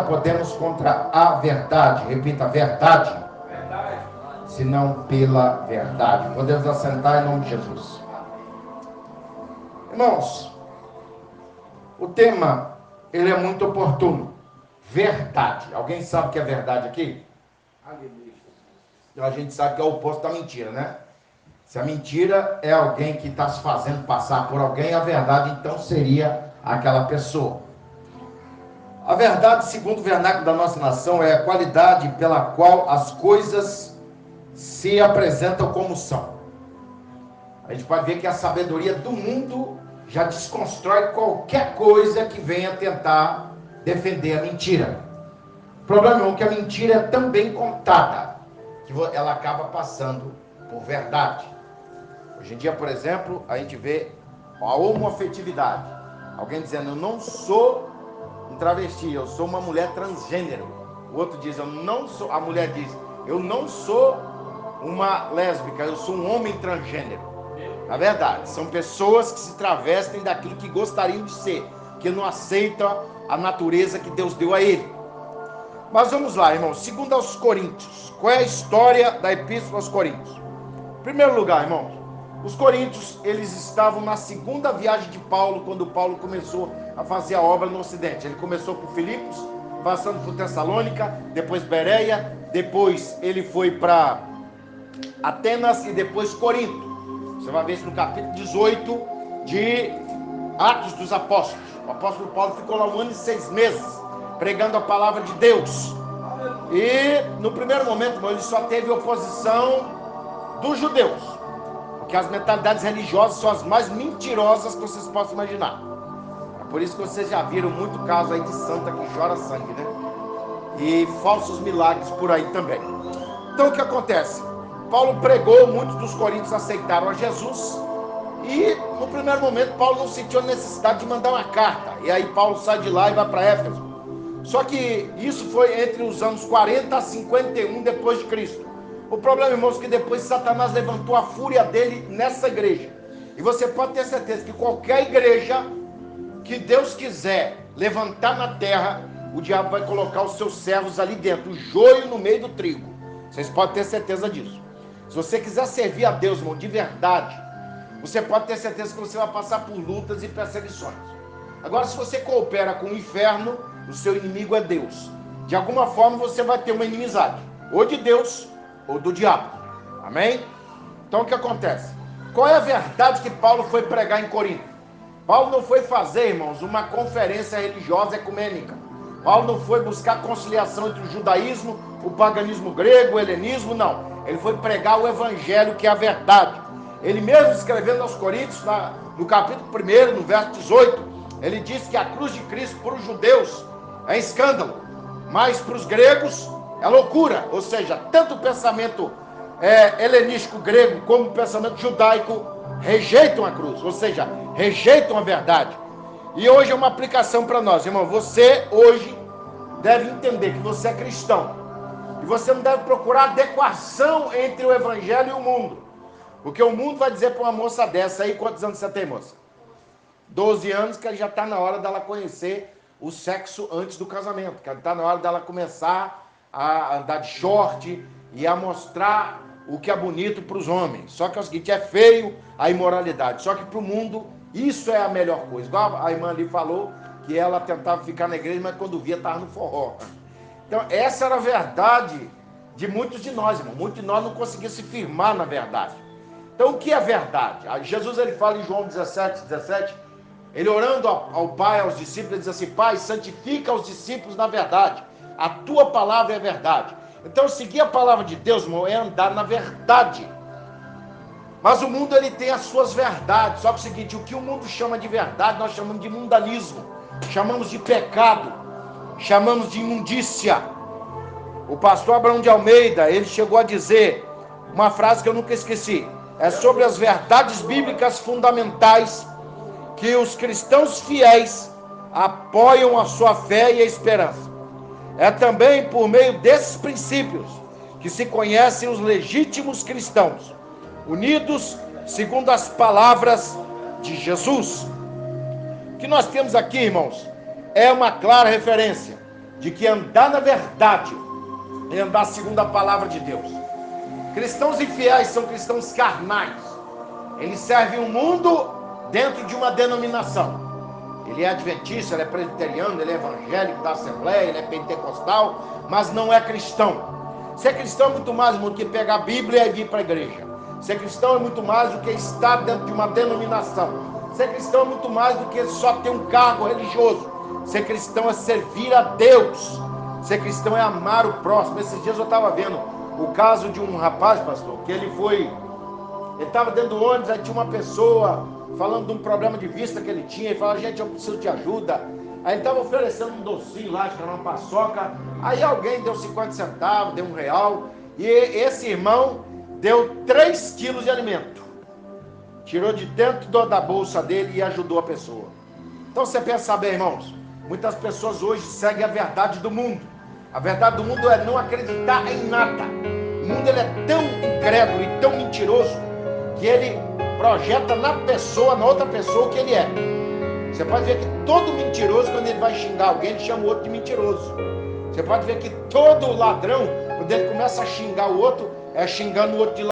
nada podemos contra a verdade. Repita, verdade. Senão pela verdade. Podemos assentar em nome de Jesus. Irmãos, o tema, ele é muito oportuno. Verdade. Alguém sabe o que é verdade aqui? A gente sabe que é o oposto da mentira, né? Se a mentira é alguém que está se fazendo passar por alguém, a verdade então seria aquela pessoa. A verdade, segundo o vernáculo da nossa nação, é a qualidade pela qual as coisas se apresentam como são. A gente pode ver que a sabedoria do mundo já desconstrói qualquer coisa que venha tentar defender a mentira. O problema é que a mentira é tão bem contada que ela acaba passando por verdade. Hoje em dia, por exemplo, a gente vê a homoafetividade. Alguém dizendo, eu não sou um travesti, eu sou uma mulher transgênero. O outro diz, eu não sou. A mulher diz, eu não sou uma lésbica, eu sou um homem transgênero. Na verdade, são pessoas que se travestem daquilo que gostariam de ser, que não aceitam a natureza que Deus deu a ele. Mas vamos lá, irmãos. Segundo aos Coríntios, qual é a história da Epístola aos Coríntios? Em primeiro lugar, irmãos, os coríntios, eles estavam na segunda viagem de Paulo, quando Paulo começou a fazer a obra no Ocidente. Ele começou por Filipos, passando por Tessalônica, depois Bereia, depois ele foi para Atenas e depois Corinto. Você vai ver isso no capítulo 18 de Atos dos Apóstolos. O apóstolo Paulo ficou lá 1 ano e 6 meses, pregando a palavra de Deus. E no primeiro momento, irmão, ele só teve oposição dos judeus. Porque as mentalidades religiosas são as mais mentirosas que vocês possam imaginar. É por isso que vocês já viram muito caso aí de santa que chora sangue, né? E falsos milagres por aí também. Então o que acontece? Paulo pregou, muitos dos coríntios aceitaram a Jesus. E no primeiro momento Paulo não sentiu a necessidade de mandar uma carta. E aí Paulo sai de lá e vai para Éfeso. Só que isso foi entre os anos 40 a 51 depois de Cristo. O problema, irmãos, é que depois Satanás levantou a fúria dele nessa igreja. E você pode ter certeza que qualquer igreja que Deus quiser levantar na terra, o diabo vai colocar os seus servos ali dentro, o joio no meio do trigo. Vocês podem ter certeza disso. Se você quiser servir a Deus, irmão, de verdade, você pode ter certeza que você vai passar por lutas e perseguições. Agora, se você coopera com o inferno, o seu inimigo é Deus. De alguma forma você vai ter uma inimizade, ou de Deus ou do diabo. Amém? Então o que acontece? Qual é a verdade que Paulo foi pregar em Corinto? Paulo não foi fazer, irmãos, uma conferência religiosa ecumênica. Paulo não foi buscar conciliação entre o judaísmo, o paganismo grego, o helenismo, não. Ele foi pregar o evangelho, que é a verdade. Ele mesmo escrevendo aos Coríntios, no capítulo 1, no verso 18, ele diz que a cruz de Cristo para os judeus é escândalo, mas para os gregos é loucura. Ou seja, tanto o pensamento helenístico grego como o pensamento judaico rejeitam a cruz, ou seja, rejeitam a verdade. E hoje é uma aplicação para nós, irmão. Você hoje deve entender que você é cristão. E você não deve procurar adequação entre o evangelho e o mundo. Porque o mundo vai dizer para uma moça dessa aí, quantos anos você tem, moça? 12 anos, que já está na hora dela conhecer o sexo antes do casamento. Que está na hora dela começar a andar de short e a mostrar o que é bonito para os homens. Só que é o seguinte, é feio a imoralidade. Só que para o mundo, isso é a melhor coisa. Igual a irmã ali falou, que ela tentava ficar na igreja, mas quando via estava no forró. Então essa era a verdade de muitos de nós, irmão. Muitos de nós não conseguiam se firmar na verdade. Então o que é verdade? Jesus, ele fala em João 17, ele orando ao Pai, aos discípulos, ele diz assim: Pai, santifica os discípulos na verdade. A tua palavra é verdade. Então seguir a palavra de Deus, irmão, é andar na verdade. Mas o mundo, ele tem as suas verdades. Só que é o seguinte, o que o mundo chama de verdade, nós chamamos de mundanismo, chamamos de pecado, chamamos de imundícia. O pastor Abraão de Almeida, ele chegou a dizer uma frase que eu nunca esqueci. É sobre as verdades bíblicas fundamentais que os cristãos fiéis apoiam a sua fé e a esperança. É também por meio desses princípios que se conhecem os legítimos cristãos, unidos segundo as palavras de Jesus. O que nós temos aqui, irmãos, é uma clara referência. de que andar na verdade e andar segundo a palavra de Deus. Cristãos infiéis são cristãos carnais. Eles servem o mundo dentro de uma denominação. Ele é adventista, ele é presbiteriano, ele é evangélico da Assembleia, ele é pentecostal, mas não é cristão. Ser cristão é muito mais do que pegar a Bíblia e vir para a igreja. Ser cristão é muito mais do que estar dentro de uma denominação. Ser cristão é muito mais do que só ter um cargo religioso. Ser cristão é servir a Deus. Ser cristão é amar o próximo. Esses dias eu estava vendo o caso de um rapaz, pastor, que ele estava dentro do ônibus, aí tinha uma pessoa falando de um problema de vista que ele tinha, ele falou: gente, eu preciso de ajuda. Aí ele estava oferecendo um docinho lá, acho que era uma paçoca, aí alguém deu 50 centavos, deu R$1, e esse irmão deu 3 quilos de alimento, tirou de dentro da bolsa dele e ajudou a pessoa. Então você pensa bem, irmãos, muitas pessoas hoje seguem a verdade do mundo. A verdade do mundo é não acreditar em nada. O mundo ele é tão incrédulo e tão mentiroso que ele projeta na outra pessoa o que ele é. Você pode ver que todo mentiroso, quando ele vai xingar alguém, ele chama o outro de mentiroso. Você pode ver que todo ladrão, quando ele começa a xingar o outro, é xingando o outro de ladrão.